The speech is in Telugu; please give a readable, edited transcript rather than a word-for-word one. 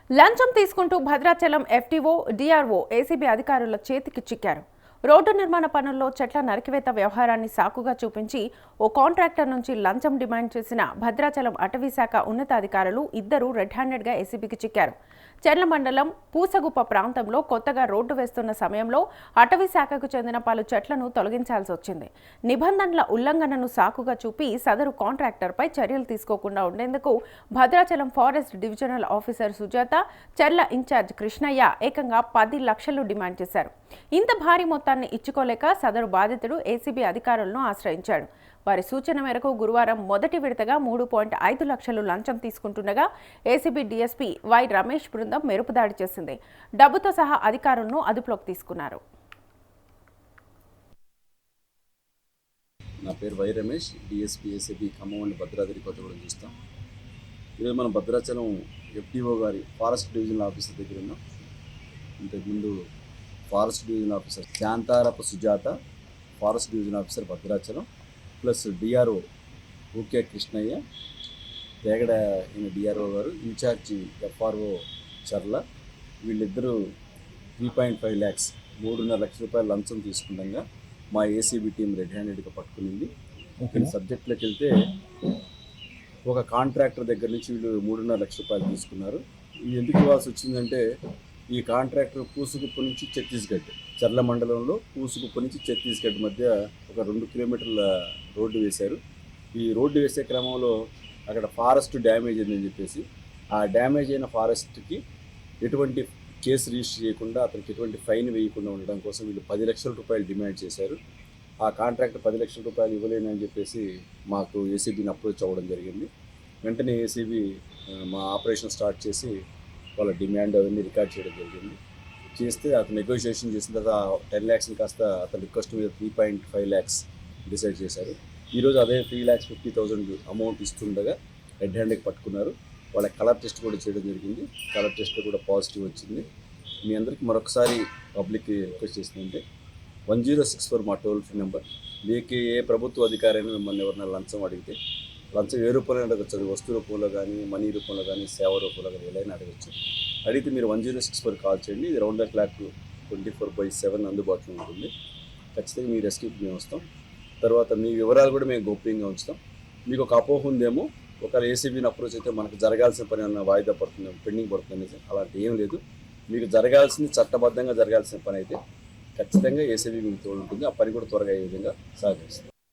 లంచం తీసుకుంటూ భద్రాచలం ఎఫ్టీఓ, డిఆర్ఓ, ఏసీబీ అధికారుల చేతికి చిక్కారు. రోడ్డు నిర్మాణ పనుల్లో చెట్ల నరికివేత వ్యవహారాన్ని సాకుగా చూపించి ఓ కాంట్రాక్టర్ నుంచి లంచం డిమాండ్ చేసిన భద్రాచలం అటవీశాఖ ఉన్నతాధికారులు ఇద్దరు రెడ్ హ్యాండెడ్గా ఏసీబీకి చిక్కారు. చెర్ల మండలం పూసగుప్ప ప్రాంతంలో కొత్తగా రోడ్డు వేస్తున్న సమయంలో అటవీశాఖకు చెందిన పలు చెట్లను తొలగించాల్సి వచ్చింది. నిబంధనల ఉల్లంఘనను సాకుగా చూపి సదరు కాంట్రాక్టర్పై చర్యలు తీసుకోకుండా ఉండేందుకు Bhadrachalam forest divisional officer Sujatha, చెర్ల ఇన్ఛార్జ్ కృష్ణయ్య ఏకంగా 10 లక్షలు డిమాండ్ చేశారు. ఇంత భారీ మొత్తాన్ని ఇచ్చుకోలేక సదరు బాధితుడు ఏసీబీ అధికారులను ఆశ్రయించాడు. వారి సూచన మేరకు గురువారం మొదటి విడతగా 3.5 లక్షలు లంచం తీసుకుంటుండగా ఏసీబీ డీఎస్పీ వై రమేష్ బృందం మెరుపుదాడి చేసింది. డబ్బుతో సహా అధికారులను అదుపులోకి తీసుకున్నారు. నా పేరు Y Ramesh, DSP ACB Khammam and Bhadradri Kothagudem చూస్తాం. ఈరోజు మనం భద్రాచలం ఎఫ్టీఓ గారి ఫారెస్ట్ డివిజనల్ ఆఫీసర్ దగ్గర ఉన్నాం. ఇంతకుముందు ఫారెస్ట్ డివిజన్ ఆఫీసర్ శాంతారప Sujatha, forest division officer Bhadrachalam, plus DRO okay Krishnaiah, తేగడ అయిన డిఆర్ఓ గారు, ఇన్ఛార్జి ఎఫ్ఆర్ఓ చర్ల, వీళ్ళిద్దరూ 3.5 lakhs 3.5 లక్షల రూపాయలు లంచం తీసుకుండగా మా ఏసీబీ టీం రెడ్ హ్యాండెడ్గా పట్టుకునింది. సబ్జెక్ట్లోకి వెళ్తే ఒక కాంట్రాక్టర్ దగ్గర నుంచి వీళ్ళు 3.5 లక్షల రూపాయలు తీసుకున్నారు. ఇది ఎందుకు ఇవ్వాల్సి వచ్చిందంటే, ఈ కాంట్రాక్టర్ పూసుగుప్ప నుంచి ఛత్తీస్గఢ్, చర్ల మండలంలో పూసుగుప్ప నుంచి ఛత్తీస్గఢ్ మధ్య ఒక 2 కిలోమీటర్ల రోడ్డు వేశారు. ఈ రోడ్డు వేసే క్రమంలో అక్కడ ఫారెస్ట్ డ్యామేజ్ అయిందని చెప్పేసి ఆ డ్యామేజ్ అయిన ఫారెస్ట్కి ఎటువంటి కేసు రిజిస్టర్ చేయకుండా, అతనికి ఎటువంటి ఫైన్ వేయకుండా ఉండడం కోసం వీళ్ళు 10 లక్షల రూపాయలు డిమాండ్ చేశారు. ఆ కాంట్రాక్టర్ 10 లక్షల రూపాయలు ఇవ్వలేనని చెప్పేసి మాకు ఏసీబీని అప్రోచ్ అవ్వడం జరిగింది. వెంటనే ఏసీబీ మా ఆపరేషన్ స్టార్ట్ చేసి వాళ్ళ డిమాండ్ అవన్నీ రికార్డ్ చేయడం జరిగింది. చేస్తే అతను నెగోషియేషన్ చేసిన తర్వాత 10 lakhsని కాస్త అతని రిక్వెస్ట్ మీద 3.5 lakhs డిసైడ్ చేశారు. ఈరోజు అదే 3,50,000 అమౌంట్ ఇస్తుండగా రెడ్ హ్యాండ్కి పట్టుకున్నారు. వాళ్ళ కలర్ టెస్ట్ కూడా చేయడం జరిగింది. కలర్ టెస్ట్ కూడా పాజిటివ్ వచ్చింది. మీ అందరికీ మరొకసారి పబ్లిక్కి రిక్వెస్ట్ చేస్తుందంటే 1064 మా టోల్ ఫ్రీ నెంబర్. మీకు ఏ ప్రభుత్వ అధికారైనా మిమ్మల్ని ఎవరైనా లంచం అడిగితే, లంచం ఏ రూపంలో అడగచ్చు, అది వస్తు రూపంలో కానీ, మనీ రూపంలో కానీ, సేవ రూపంలో కానీ ఎలా అడగచ్చు. అడిగితే మీరు 1064 కాల్ చేయండి. ఇది రౌండ్ ద క్లాక్ 24/7 అందుబాటులో ఉంటుంది. ఖచ్చితంగా మీ రెస్క్యూకి మేము వస్తాం. తర్వాత మీ వివరాలు కూడా మేము గోప్యంగా ఉంచుతాం. మీకు ఒక అపోహ ఉందేమో, ఒకవేళ ఏసీబీని అప్రోచ్ అయితే మనకు జరగాల్సిన పని అన్న వాయిదా పడుతుంది, పెండింగ్ పడుతుంది. అలాంటి ఏం లేదు. మీకు జరగాల్సింది, చట్టబద్ధంగా జరగాల్సిన పని అయితే ఖచ్చితంగా ఏసీబీ మీకు తోడు ఉంటుంది. ఆ పని కూడా త్వరగా అయ్యే విధంగా సహకరిస్తుంది.